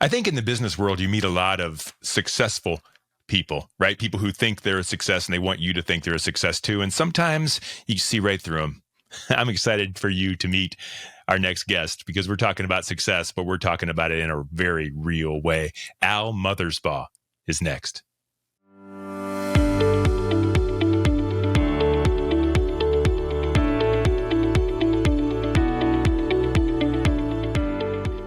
I think in the business world, you meet a lot of successful people, right? People who think they're a success and they want you to think they're a success too. And sometimes you see right through them. I'm excited for you to meet our next guest because we're talking about success, but we're talking about it in a very real way. Al Mothersbaugh is next.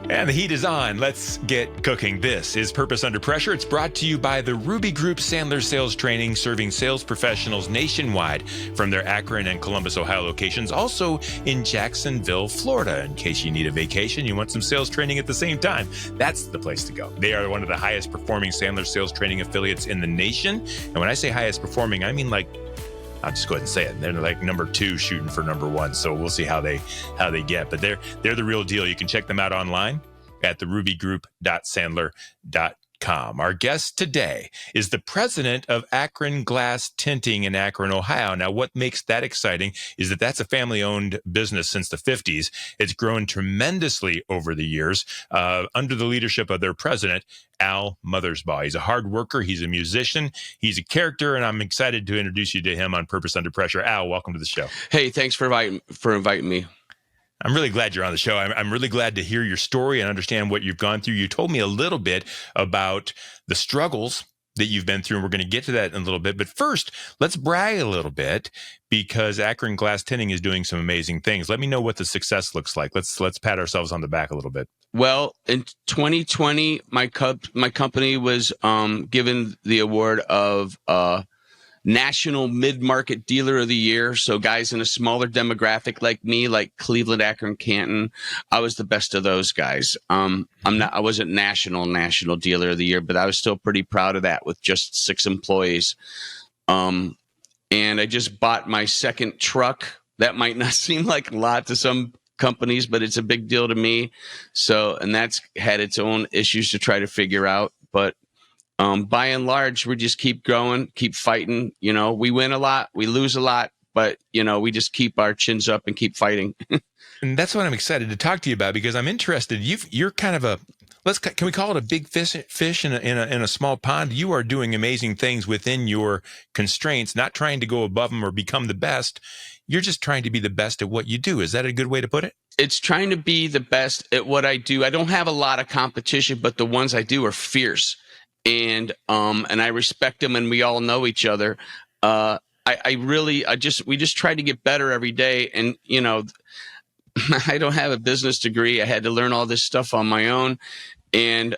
And the heat is on. Let's get cooking. This is Purpose Under Pressure. It's brought to you by the Ruby Group Sandler Sales Training, serving sales professionals nationwide from their Akron and Columbus, Ohio locations, also in Jacksonville, Florida. In case you need a vacation, you want some sales training at the same time, that's the place to go. They are one of the highest performing Sandler Sales Training affiliates in the nation. And when I say highest performing, I mean I'll just go ahead and say it. They're like number 2 shooting for number 1. So we'll see how they get. But they're the real deal. You can check them out online at therubygroup.sandler.com. Our guest today is the president of Akron Glass Tinting in Akron, Ohio. Now, what makes that exciting is that that's a family-owned business since the 50s. It's grown tremendously over the years under the leadership of their president, Al Mothersbaugh. He's a hard worker. He's a musician. He's a character, and I'm excited to introduce you to him on Purpose Under Pressure. Al, welcome to the show. Hey, thanks for inviting me. I'm really glad you're on the show. I'm really glad to hear your story and understand what you've gone through. You told me a little bit about the struggles that you've been through, and we're going to get to that in a little bit. But first, let's brag a little bit because Akron Glass Tinting is doing some amazing things. Let me know what the success looks like. Let's pat ourselves on the back a little bit. Well, in 2020, my company was given the award of National Mid-Market Dealer of the Year. So guys in a smaller demographic like me, like Cleveland, Akron, Canton, I was the best of those guys. I wasn't National Dealer of the Year, but I was still pretty proud of that with just 6 employees. And I just bought my second truck. That might not seem like a lot to some companies, but it's a big deal to me. So, and that's had its own issues to try to figure out, but by and large, we just keep growing, keep fighting. You know, we win a lot, we lose a lot, but, you know, we just keep our chins up and keep fighting. And that's what I'm excited to talk to you about because I'm interested. You're kind of can we call it a big fish in a small pond? You are doing amazing things within your constraints, not trying to go above them or become the best. You're just trying to be the best at what you do. Is that a good way to put it? It's trying to be the best at what I do. I don't have a lot of competition, but the ones I do are fierce. And I respect them, and we all know each other. We just try to get better every day. And, you know, I don't have a business degree. I had to learn all this stuff on my own. And,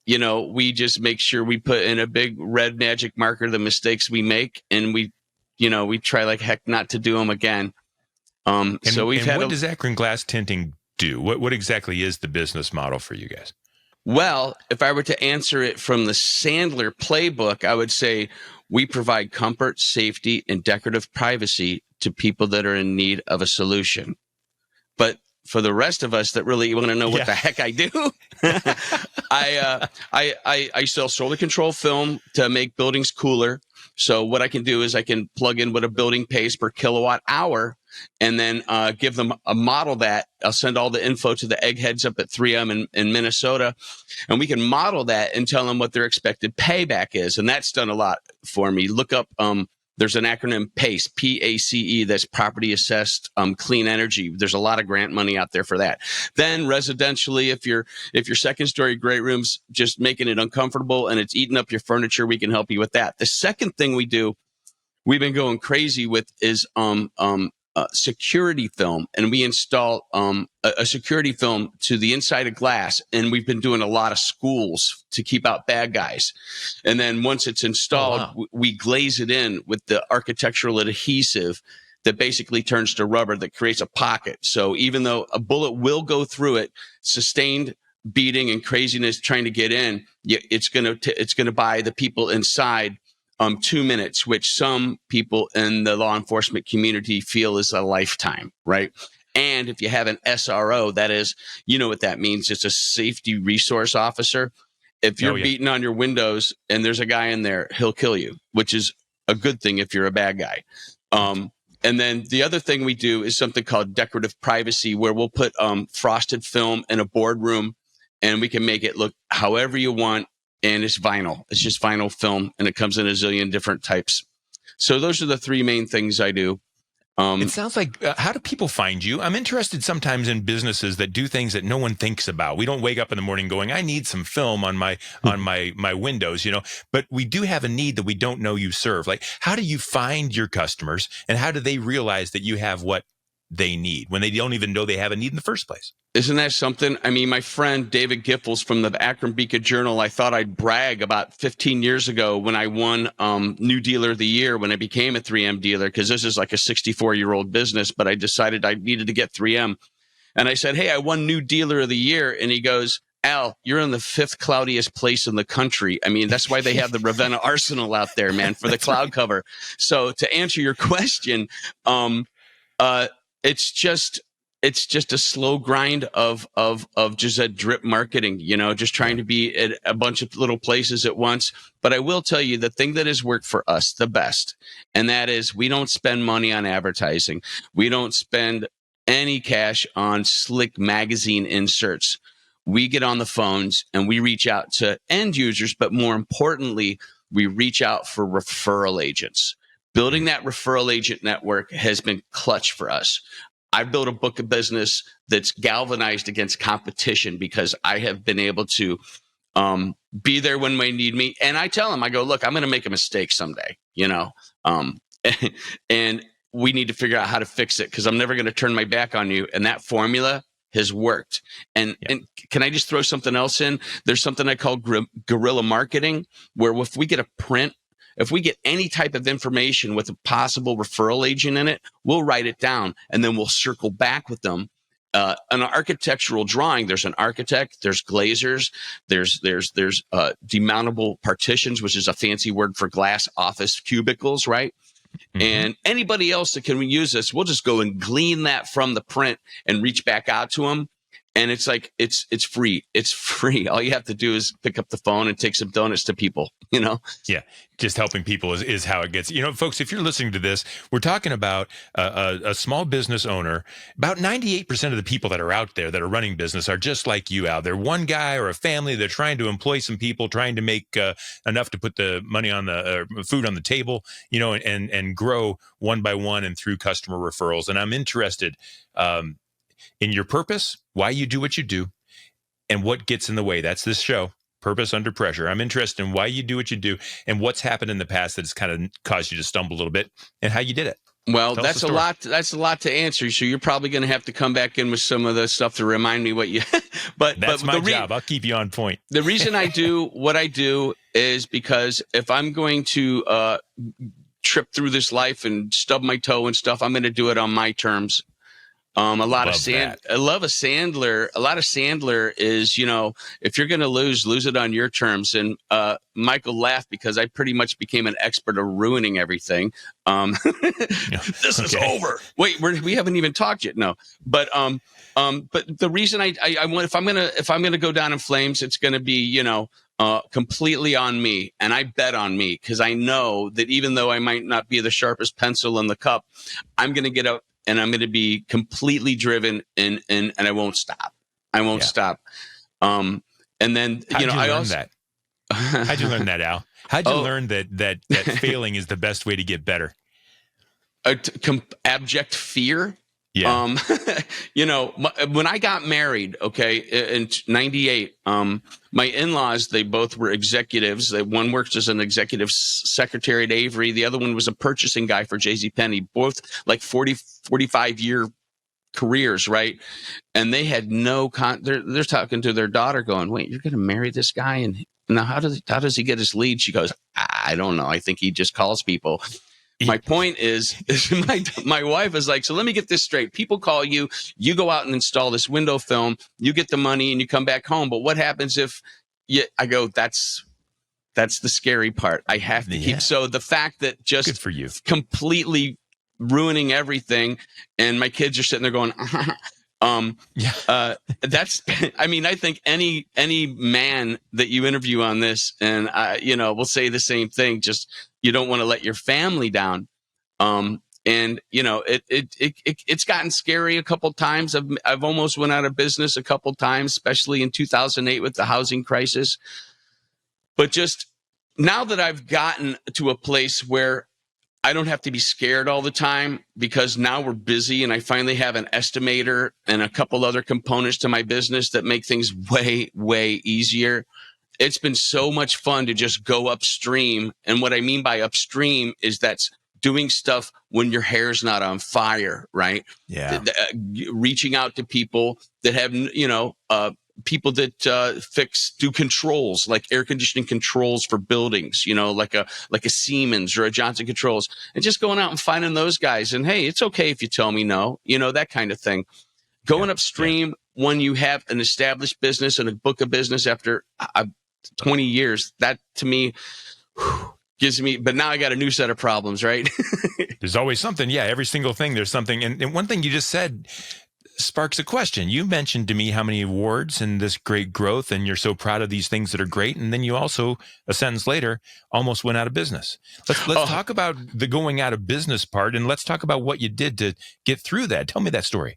you know, we just make sure we put in a big red magic marker the mistakes we make. And we try like heck not to do them again. What does Akron Glass Tinting do? What exactly is the business model for you guys? Well, if I were to answer it from the Sandler playbook, I would say we provide comfort, safety, and decorative privacy to people that are in need of a solution. But for the rest of us that really want to know what the heck I do, I sell solar control film to make buildings cooler. So what I can do is I can plug in what a building pays per kilowatt hour and then give them a model that. I'll send all the info to the eggheads up at 3M in Minnesota, and we can model that and tell them what their expected payback is. And that's done a lot for me. Look up, there's an acronym PACE, P-A-C-E, that's Property Assessed Clean Energy. There's a lot of grant money out there for that. Then residentially, if your second story great room's just making it uncomfortable and it's eating up your furniture, we can help you with that. The second thing we've been going crazy with is security film, and we install a security film to the inside of glass, and we've been doing a lot of schools to keep out bad guys. And then once it's installed, we glaze it in with the architectural adhesive that basically turns to rubber that creates a pocket. So even though a bullet will go through it, sustained beating and craziness trying to get in, it's going to buy the people inside 2 minutes, which some people in the law enforcement community feel is a lifetime, right? And if you have an SRO, that is, you know what that means. It's a safety resource officer. If you're beating on your windows and there's a guy in there, he'll kill you, which is a good thing if you're a bad guy. And then the other thing we do is something called decorative privacy, where we'll put frosted film in a boardroom and we can make it look however you want. And it's vinyl. It's just vinyl film, and it comes in a zillion different types. So those are the three main things I do. It sounds like, how do people find you? I'm interested sometimes in businesses that do things that no one thinks about. We don't wake up in the morning going, I need some film on my windows, you know, but we do have a need that we don't know you serve. Like, how do you find your customers, and how do they realize that you have what they need when they don't even know they have a need in the first place? Isn't that something? I mean, my friend David Giffels from the Akron Beacon Journal, I thought I'd brag about 15 years ago when I won New Dealer of the Year when I became a 3M dealer, because this is like a 64-year-old business, but I decided I needed to get 3M. And I said, hey, I won New Dealer of the Year. And he goes, Al, you're in the 5th cloudiest place in the country. I mean, that's why they have the Ravenna Arsenal out there, man, for the cloud cover. So to answer your question, it's just a slow grind of just a drip marketing, you know, just trying to be at a bunch of little places at once. But I will tell you the thing that has worked for us the best, and that is we don't spend money on advertising. We don't spend any cash on slick magazine inserts. We get on the phones and we reach out to end users, but more importantly, we reach out for referral agents. Building that referral agent network has been clutch for us. I've built a book of business that's galvanized against competition because I have been able to be there when they need me. And I tell them, I go, look, I'm going to make a mistake someday, you know, and we need to figure out how to fix it because I'm never going to turn my back on you. And that formula has worked. And can I just throw something else in? There's something I call guerrilla marketing, where if we get a print, if we get any type of information with a possible referral agent in it, we'll write it down and then we'll circle back with them. An architectural drawing, there's an architect, there's glazers, there's demountable partitions, which is a fancy word for glass office cubicles, right? Mm-hmm. And anybody else that can use this, we'll just go and glean that from the print and reach back out to them. And it's like, it's free. It's free. All you have to do is pick up the phone and take some donuts to people, you know? Yeah. Just helping people is how it gets. You know, folks, if you're listening to this, we're talking about a small business owner. About 98% of the people that are out there that are running business are just like you, Al. They're one guy or a family. They're trying to employ some people, trying to make enough to put the money on the food on the table, you know, and grow one by one and through customer referrals. And I'm interested in your purpose, why you do what you do, and what gets in the way. That's this show, Purpose Under Pressure. I'm interested in why you do what you do and what's happened in the past that's kind of caused you to stumble a little bit and how you did it. Well, that's a lot. That's a lot to answer. So you're probably going to have to come back in with some of the stuff to remind me what you. but that's my job. I'll keep you on point. The reason I do what I do is because if I'm going to trip through this life and stub my toe and stuff, I'm going to do it on my terms. I love a Sandler. A lot of Sandler is, you know, if you're going to lose it on your terms. And Michael laughed because I pretty much became an expert of ruining everything. This is over. Wait, we haven't even talked yet. No, but the reason I want, if I'm gonna go down in flames, it's going to be, you know, completely on me. And I bet on me because I know that even though I might not be the sharpest pencil in the cup, I'm going to get up. And I'm going to be completely driven, and I won't stop. I won't stop. And then How'd you know, I also that. How'd you learn that, Al? How'd you learn that failing is the best way to get better? Abject fear. Yeah. You know, when I got married, okay, in 98, my in-laws, they both were executives. One worked as an executive secretary at Avery. The other one was a purchasing guy for JCPenney, both like 45-year careers, right? And they had no they're talking to their daughter going, wait, you're going to marry this guy? And now how does he get his lead? She goes, I don't know. I think he just calls people. My point is my wife is like, so let me get this straight. People call you, you go out and install this window film, you get the money and you come back home. But what happens if I go, that's the scary part. I have to keep. So the fact that just good for you. Completely ruining everything. And my kids are sitting there going, that's, I mean, I think any man that you interview on this and, you know, will say the same thing. Just, you don't want to let your family down. And, it's gotten scary a couple times. I've almost went out of business a couple times, especially in 2008 with the housing crisis. But just now that I've gotten to a place where I don't have to be scared all the time, because now we're busy and I finally have an estimator and a couple other components to my business that make things way, way easier. It's been so much fun to just go upstream. And what I mean by upstream is that's doing stuff when your hair's not on fire, right? Yeah. Reaching out to people that have, people that do controls, like air conditioning controls for buildings, like a Siemens or a Johnson Controls, and just going out and finding those guys. And hey, it's okay if you tell me no, that kind of thing. Going upstream when you have an established business and a book of business after 20 years, that to me gives me, but now I got a new set of problems, right? There's always something. Yeah. Every single thing, there's something. And one thing you just said sparks a question. You mentioned to me how many awards and this great growth, and you're so proud of these things that are great. And then you also, a sentence later, almost went out of business. Let's talk about the going out of business part, and let's talk about what you did to get through that. Tell me that story.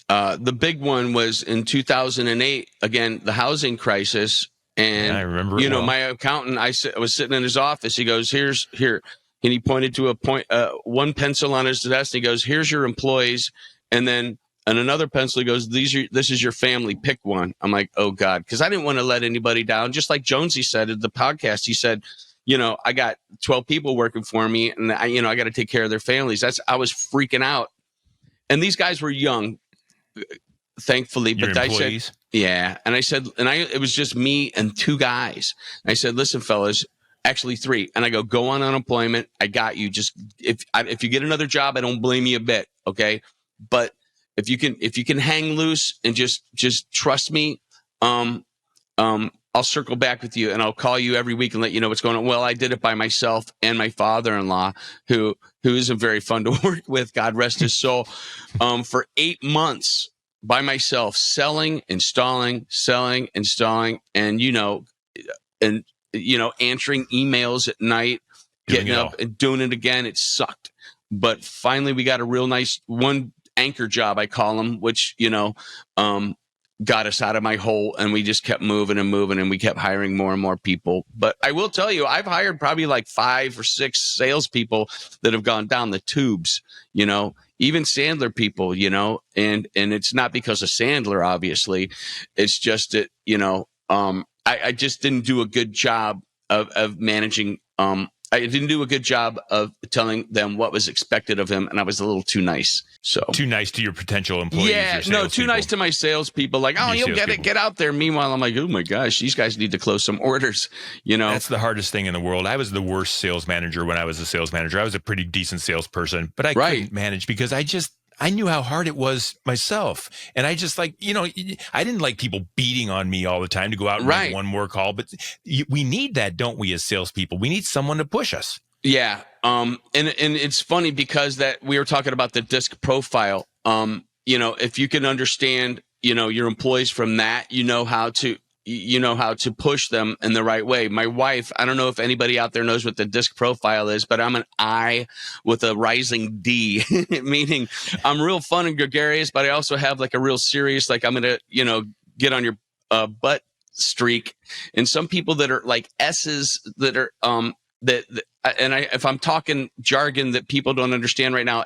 The big one was in 2008, again, the housing crisis. And I remember it well. My accountant, I was sitting in his office. He goes, here. And he pointed to one pencil on his desk. And he goes, here's your employees. And then on another pencil, he goes, this is your family. Pick one. I'm like, oh God. Cause I didn't want to let anybody down. Just like Jonesy said at the podcast, he said, I got 12 people working for me, and I got to take care of their families. I was freaking out. And these guys were young, thankfully, Your but employees? I said, yeah. And I said, it was just me and two guys. And I said, listen, fellas, actually three. And I go on unemployment. I got you. Just if you get another job, I don't blame you a bit. Okay. But if you can hang loose and just trust me, I'll circle back with you and I'll call you every week and let you know what's going on. Well, I did it by myself and my father-in-law, who isn't very fun to work with, God rest his soul, for 8 months by myself, selling, installing, and answering emails at night, getting up and doing it again. It sucked. But finally we got a real nice one anchor job, I call them, which, got us out of my hole, and we just kept moving, and we kept hiring more and more people. But I will tell you, I've hired probably like 5 or 6 salespeople that have gone down the tubes, even Sandler people, and it's not because of Sandler, obviously. It's just that, I just didn't do a good job of managing. I didn't do a good job of telling them what was expected of him, and I was a little too nice. So too nice to your potential employees. Yeah, no, too nice to my salespeople. Like, oh, you'll get it, get out there. Meanwhile, I'm like, oh my gosh, these guys need to close some orders. That's the hardest thing in the world. I was the worst sales manager when I was a sales manager. I was a pretty decent salesperson, but I couldn't manage because I knew how hard it was myself. And I just I didn't like people beating on me all the time to go out and make one more call. But we need that, don't we, as salespeople? We need someone to push us. Yeah. And it's funny because that we were talking about the disc profile. If you can understand, your employees from that, how to push them in the right way. My wife, I don't know if anybody out there knows what the disc profile is, but I'm an I with a rising D, meaning I'm real fun and gregarious, but I also have like a real serious, like I'm going to, get on your butt streak. And some people that are like S's that are, if I'm talking jargon that people don't understand right now,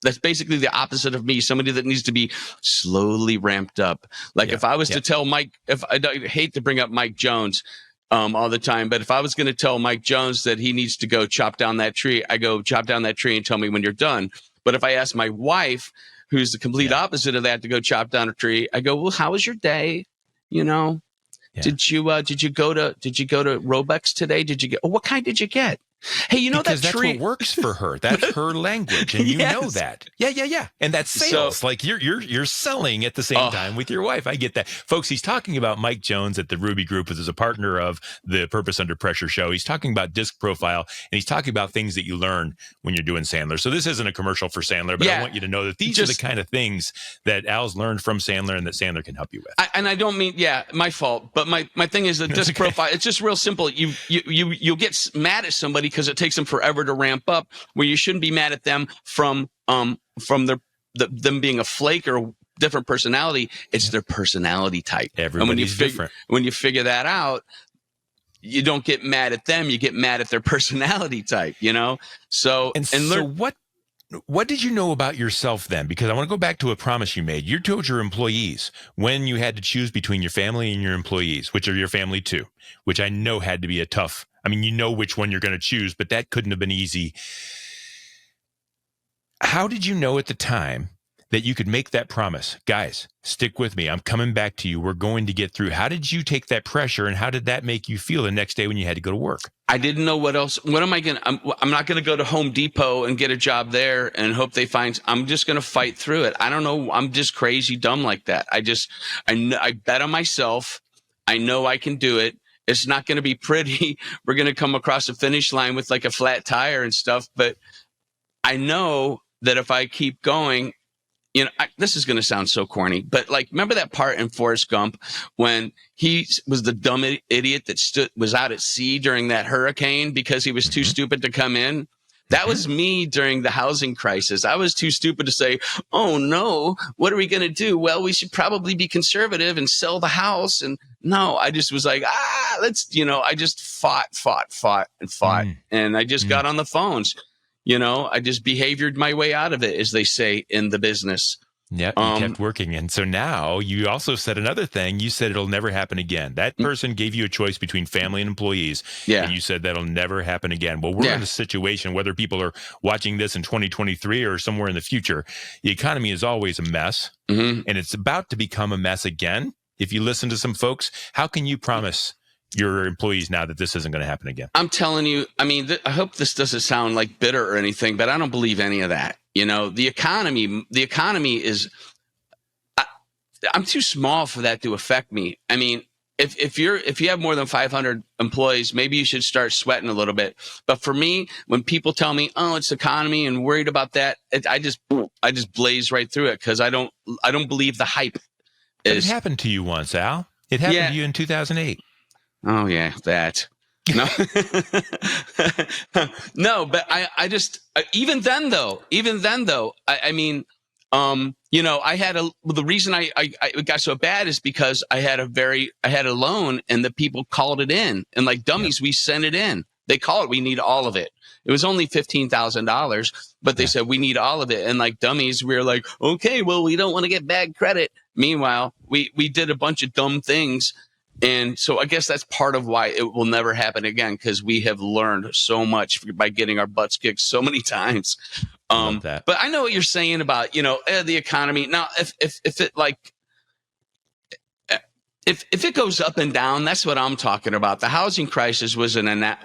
that's basically the opposite of me. Somebody that needs to be slowly ramped up. Like if I was to tell Mike, I hate to bring up Mike Jones all the time, but if I was going to tell Mike Jones that he needs to go chop down that tree, I go chop down that tree and tell me when you're done. But if I ask my wife, who's the complete opposite of that, to go chop down a tree, I go, well, how was your day? Did you go to Robex today? What kind did you get? Hey, because that tree? That's what works for her. That's her language, and you know that. Yeah. And that's sales. So, like you're selling at the same time with your wife. I get that, folks. He's talking about Mike Jones at the Ruby Group, who is a partner of the Purpose Under Pressure show. He's talking about disc profile, and he's talking about things that you learn when you're doing Sandler. So this isn't a commercial for Sandler, but I want you to know that these are the kind of things that Al's learned from Sandler and that Sandler can help you with. And I don't mean, my fault, but my thing is the disc profile. It's just real simple. You'll get mad at somebody because it takes them forever to ramp up, where you shouldn't be mad at them from them being a flake or different personality. It's their personality type. Everybody's different. When you figure that out, you don't get mad at them. You get mad at their personality type, you know? So what did you know about yourself then? Because I want to go back to a promise you made. You told your employees when you had to choose between your family and your employees, which are your family too, which I know had to be you know which one you're going to choose, but that couldn't have been easy. How did you know at the time that you could make that promise? Guys, stick with me. I'm coming back to you. We're going to get through. How did you take that pressure, and how did that make you feel the next day when you had to go to work? I didn't know what else. What am I going to, I'm not going to go to Home Depot and get a job there and hope they find, I'm just going to fight through it. I don't know. I'm just crazy dumb like that. I bet on myself. I know I can do it. It's not going to be pretty. We're going to come across the finish line with like a flat tire and stuff. But I know that if I keep going, you know, this is going to sound so corny, but like, remember that part in Forrest Gump when he was the dumb idiot that was out at sea during that hurricane because he was too stupid to come in? That was me during the housing crisis. I was too stupid to say, oh no, what are we going to do? Well, we should probably be conservative and sell the house. And no, I just was like, I just fought. And I just got on the phones. You know, I just behaviored my way out of it, as they say in the business. Yep, you kept working. And so now you also said another thing. You said it'll never happen again. That person gave you a choice between family and employees. Yeah. And you said that'll never happen again. Well, we're in a situation, whether people are watching this in 2023 or somewhere in the future, the economy is always a mess. And it's about to become a mess again. If you listen to some folks, how can you promise your employees now that this isn't going to happen again? I'm telling you, I mean, I hope this doesn't sound like bitter or anything, but I don't believe any of that. You know, the economy is, I'm too small for that to affect me. I mean, if you have more than 500 employees, maybe you should start sweating a little bit. But for me, when people tell me, oh, it's economy and worried about that, I just blaze right through it. Cause I don't believe the hype. It happened to you once, Al. It happened to you in 2008. Oh yeah, that. No, no, but I just, even then though, I mean, you know, the reason I got so bad is because I had a loan and the people called it in, and like dummies, we sent it in. They call it, we need all of it. It was only $15,000, but they said we need all of it. And like dummies, we were like, okay, well, we don't want to get bad credit. Meanwhile, we did a bunch of dumb things. And so I guess that's part of why it will never happen again, because we have learned so much by getting our butts kicked so many times. But I know what you're saying about, you know, the economy. Now, if it goes up and down, that's what I'm talking about. The housing crisis was an anomaly.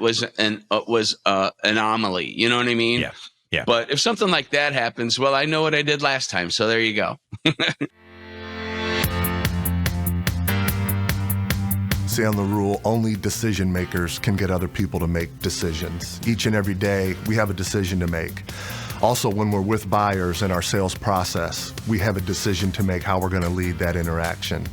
You know what I mean? Yeah. Yeah. But if something like that happens, well, I know what I did last time. So there you go. On the rule, only decision makers can get other people to make decisions. Each and every day, we have a decision to make. Also, when we're with buyers in our sales process, we have a decision to make how we're going to lead that interaction.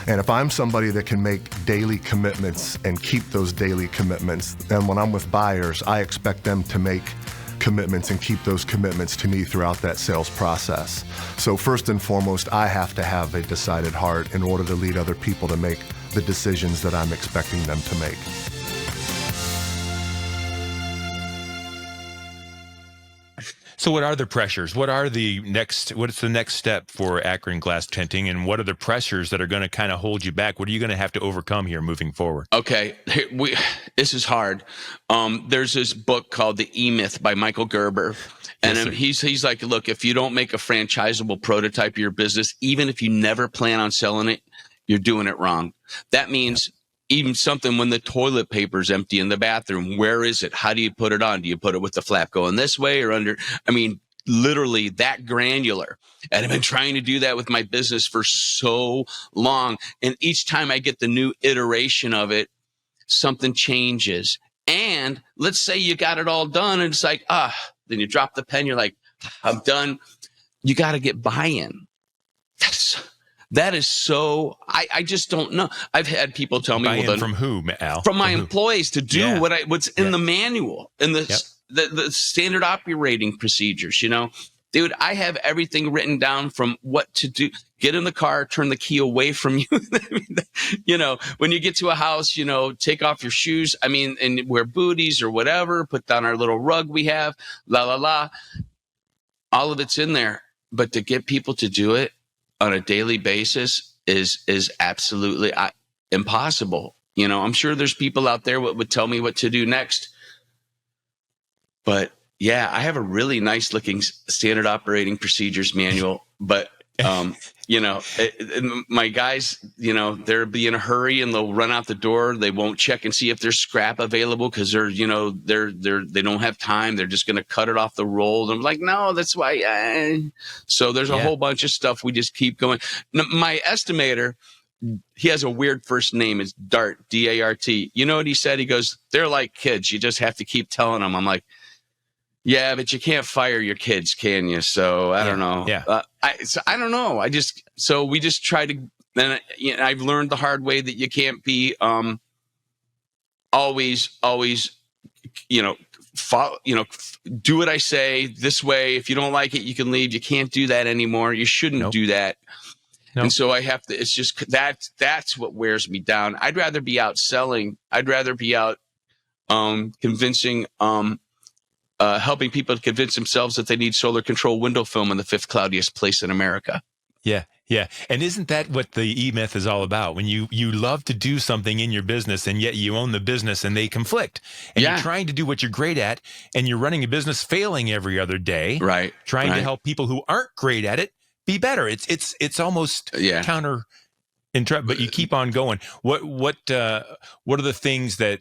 And if I'm somebody that can make daily commitments and keep those daily commitments, then when I'm with buyers, I expect them to make commitments and keep those commitments to me throughout that sales process. So first and foremost, I have to have a decided heart in order to lead other people to make the decisions that I'm expecting them to make. So what are the pressures? What's the next step for Akron Glass Tinting, and what are the pressures that are going to kind of hold you back? What are you going to have to overcome here moving forward? Okay, this is hard. There's this book called The E-Myth by Michael Gerber. And he's like, look, if you don't make a franchisable prototype of your business, even if you never plan on selling it, you're doing it wrong. That means even something when the toilet paper's empty in the bathroom, where is it? How do you put it on? Do you put it with the flap going this way or under? I mean, literally that granular. And I've been trying to do that with my business for so long. And each time I get the new iteration of it, something changes. And let's say you got it all done and it's like, then you drop the pen. You're like, I'm done. You got to get buy-in. That is so, I just don't know. I've had people tell me, Buy-in from who, Al? From my From who? employees to do Yeah. what's in the manual and the standard operating procedures, Dude, I have everything written down from what to do. Get in the car, turn the key away from you. When you get to a house, take off your shoes. I mean, and wear booties or whatever, put down our little rug we have, la, la, la. All of it's in there. But to get people to do it on a daily basis is absolutely impossible. I'm sure there's people out there that would tell me what to do next. But yeah, I have a really nice looking standard operating procedures manual, but my guys, they'll be in a hurry and they'll run out the door. They won't check and see if there's scrap available because they don't have time. They're just going to cut it off the roll. And I'm like, no, that's why. So there's a whole bunch of stuff. We just keep going. My estimator, he has a weird first name. It's Dart, D-A-R-T. You know what he said? He goes, they're like kids. You just have to keep telling them. I'm like, yeah, but you can't fire your kids, can you? So I don't know. Yeah. I don't know. So we just try to, and I've learned the hard way that you can't be always, follow, do what I say this way. If you don't like it, you can leave. You can't do that anymore. You shouldn't do that. Nope. And so I have to, it's just, that's what wears me down. I'd rather be out selling. I'd rather be out convincing, helping people to convince themselves that they need solar control window film in the fifth cloudiest place in America. Yeah. Yeah. And isn't that what the E-Myth is all about? When you love to do something in your business and yet you own the business and they conflict and you're trying to do what you're great at and you're running a business failing every other day, right? Trying to help people who aren't great at it be better. It's almost counter, but you keep on going. What are the things that,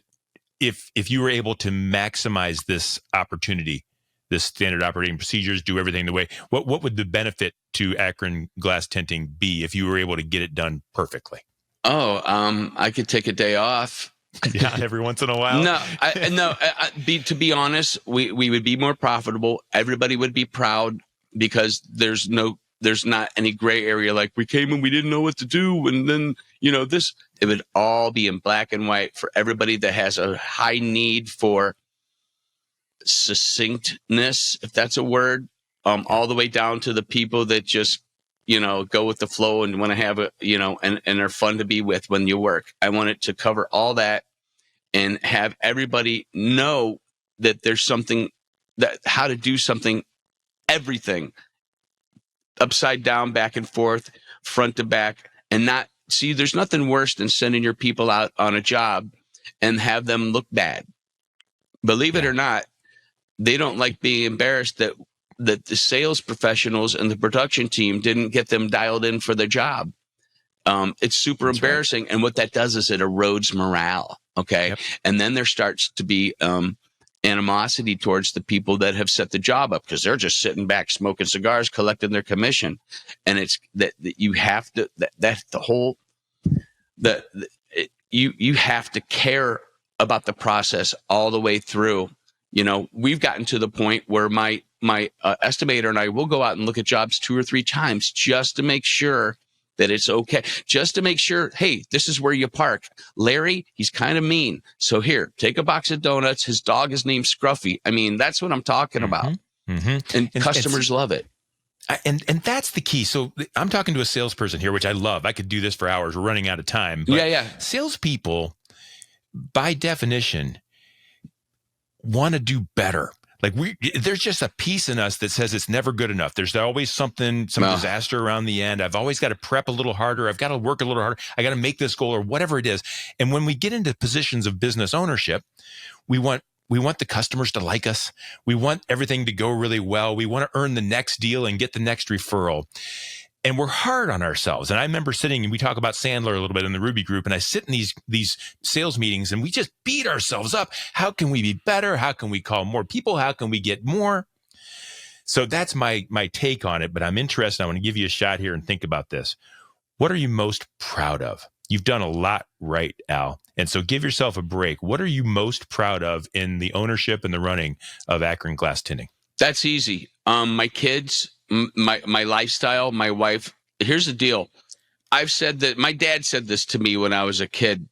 if you were able to maximize this opportunity, this standard operating procedures, do everything the way, what would the benefit to Akron Glass Tinting be if you were able to get it done perfectly? I could take a day off. Yeah, every once in a while. To be honest, we would be more profitable. Everybody would be proud because there's not any gray area. Like we came and we didn't know what to do. And then, it would all be in black and white for everybody that has a high need for succinctness, if that's a word, all the way down to the people that just, go with the flow and want to have and are fun to be with when you work. I want it to cover all that and have everybody know that there's something how to do something, everything upside down, back and forth, front to back, and not see, there's nothing worse than sending your people out on a job and have them look bad. Believe it or not, they don't like being embarrassed that the sales professionals and the production team didn't get them dialed in for their job. It's super embarrassing. Right. And what that does is it erodes morale. Okay. Yep. And then there starts to be animosity towards the people that have set the job up because they're just sitting back smoking cigars, collecting their commission. And it's that you have to, that's the whole, you have to care about the process all the way through. We've gotten to the point where my estimator and I will go out and look at jobs 2 or 3 times just to make sure that it's okay. Just to make sure, hey, this is where you park. Larry, he's kind of mean. So here, take a box of donuts. His dog is named Scruffy. I mean, that's what I'm talking about. Mm-hmm. And customers love it. And that's the key. So I'm talking to a salesperson here, which I love. I could do this for hours. We're running out of time. But salespeople, by definition, want to do better. Like there's just a piece in us that says it's never good enough. There's always some disaster around the end. I've always got to prep a little harder. I've got to work a little harder. I got to make this goal or whatever it is. And when we get into positions of business ownership, we want the customers to like us. We want everything to go really well. We want to earn the next deal and get the next referral. And we're hard on ourselves. And I remember sitting, and we talk about Sandler a little bit in the Ruby group, and I sit in these sales meetings and we just beat ourselves up. How can we be better? How can we call more people? How can we get more? So that's my take on it, but I'm interested. I want to give you a shot here and think about this. What are you most proud of? You've done a lot right, Al. And so give yourself a break. What are you most proud of in the ownership and the running of Akron Glass Tinting? That's easy. My kids, my lifestyle, my wife. Here's the deal. I've said that my dad said this to me when I was a kid,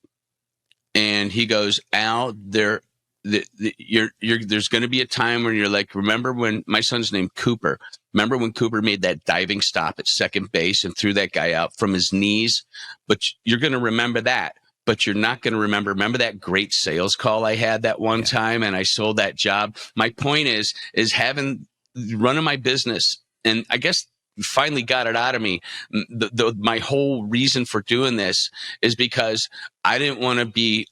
and he goes, Al, there's going to be a time when you're like, remember when my son's named Cooper? Remember when Cooper made that diving stop at second base and threw that guy out from his knees? But you're going to remember that. But you're not going to remember that great sales call I had that one time and I sold that job. My point is running my business, and I guess finally got it out of me. My whole reason for doing this is because I didn't want to be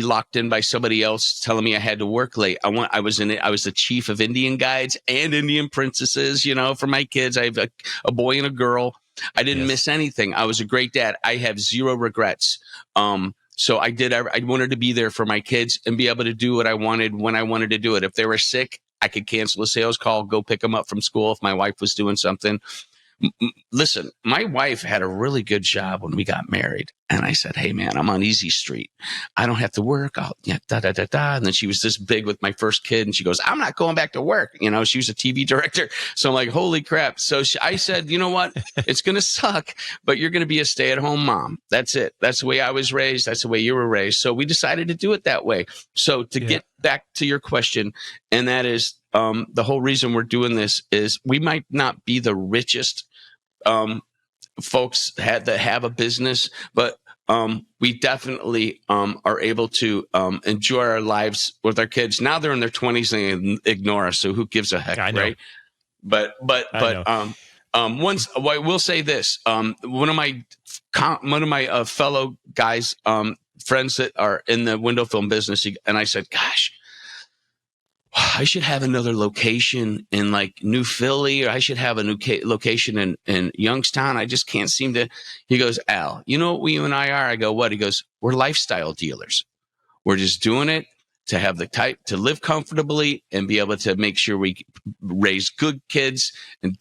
locked in by somebody else telling me I had to work late. I was the chief of Indian guides and Indian princesses, for my kids. I have a boy and a girl. I didn't miss anything. I was a great dad. I have zero regrets. So I wanted to be there for my kids and be able to do what I wanted when I wanted to do it. If they were sick, I could cancel a sales call, go pick them up from school if my wife was doing something. Listen, my wife had a really good job when we got married. And I said, hey, man, I'm on Easy Street. I don't have to work. And then she was this big with my first kid. And she goes, I'm not going back to work. She was a TV director. So I'm like, holy crap. So I said, you know what? It's going to suck, but you're going to be a stay-at-home mom. That's it. That's the way I was raised. That's the way you were raised. So we decided to do it that way. So to get back to your question, and that is the whole reason we're doing this is we might not be the richest folks that have a business, but we definitely are able to enjoy our lives with our kids. Now they're in their 20s and they ignore us, so who gives a heck, right? But once I will say this: one of my fellow guys, friends that are in the window film business, and I said, "Gosh, I should have another location in like New Philly, or I should have a new location in Youngstown. I just can't seem to." He goes, Al, you know what you and I are? I go, what? He goes, we're lifestyle dealers. We're just doing it to have the type to live comfortably and be able to make sure we raise good kids and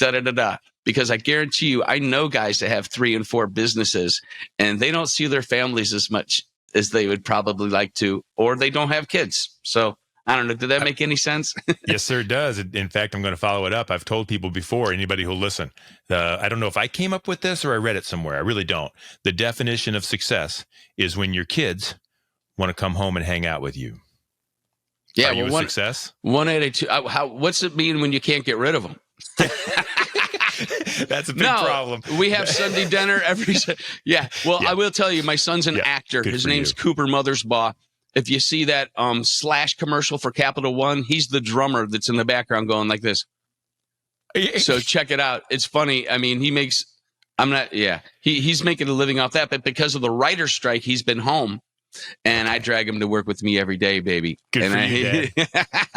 Because I guarantee you, I know guys that have 3 and 4 businesses and they don't see their families as much as they would probably like to, or they don't have kids. So I don't know. Did that make any sense? Yes, sir, it does. In fact, I'm going to follow it up. I've told people before, anybody who'll listen, I don't know if I came up with this or I read it somewhere. I really don't. The definition of success is when your kids want to come home and hang out with you. Yeah, Are you a success? 182. What's it mean when you can't get rid of them? That's a big problem. We have Sunday dinner every. Yeah. Well, I will tell you, my son's an actor. His name's Cooper Mothersbaugh. If you see that Slash commercial for Capital One, he's the drummer that's in the background going like this. So check it out. It's funny. I mean, he's making a living off that, but because of the writer's strike, he's been home. And I drag him to work with me every day, baby. Good for you, Dad.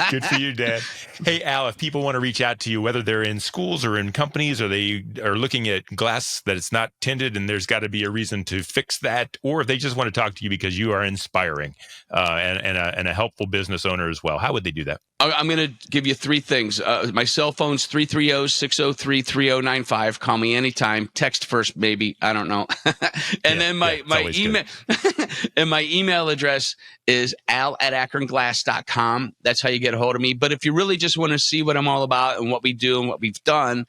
Good for you, Dad. Hey, Al, if people want to reach out to you, whether they're in schools or in companies, or they are looking at glass that it's not tinted and there's got to be a reason to fix that, or if they just want to talk to you because you are inspiring and a helpful business owner as well, how would they do that? I'm going to give you 3 things. My cell phone's 330-603-3095. Call me anytime. Text first, maybe. I don't know. Then my email and my email address is al@akronglass.com. That's how you get a hold of me. But if you really just want to see what I'm all about and what we do and what we've done,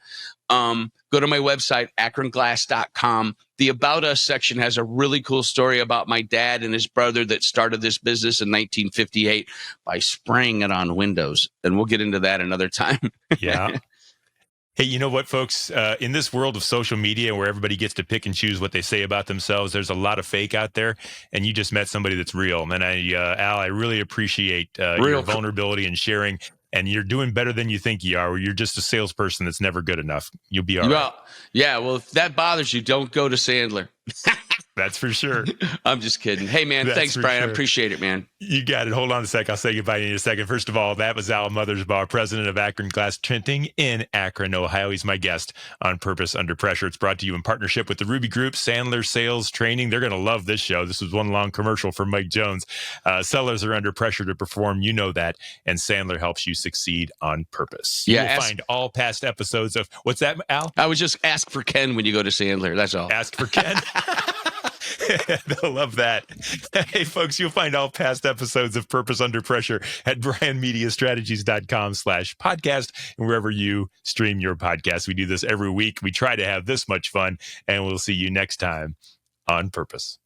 go to my website, akronglass.com. The About Us section has a really cool story about my dad and his brother that started this business in 1958 by spraying it on windows. And we'll get into that another time. Yeah. Hey, you know what, folks? In this world of social media where everybody gets to pick and choose what they say about themselves, there's a lot of fake out there, and you just met somebody that's real. And Al, I really appreciate your vulnerability and sharing, and you're doing better than you think you are. You're just a salesperson that's never good enough. You'll be all right. Yeah, well, if that bothers you, don't go to Sandler. That's for sure. I'm just kidding. Hey, man, thanks, Brian. Sure. I appreciate it, man. You got it. Hold on a sec. I'll say goodbye in a second. First of all, that was Al Mothersbaugh, president of Akron Glass Tinting in Akron, Ohio. He's my guest on Purpose Under Pressure. It's brought to you in partnership with the Ruby Group, Sandler Sales Training. They're going to love this show. This was one long commercial for Mike Jones. Sellers are under pressure to perform. You know that. And Sandler helps you succeed on purpose. Yeah, you'll find all past episodes of, what's that, Al? I was just ask for Ken when you go to Sandler. That's all. Ask for Ken. They'll love that. Hey, folks, you'll find all past episodes of Purpose Under Pressure at brandmediastrategies.com/podcast and wherever you stream your podcast. We do this every week. We try to have this much fun, and we'll see you next time on Purpose.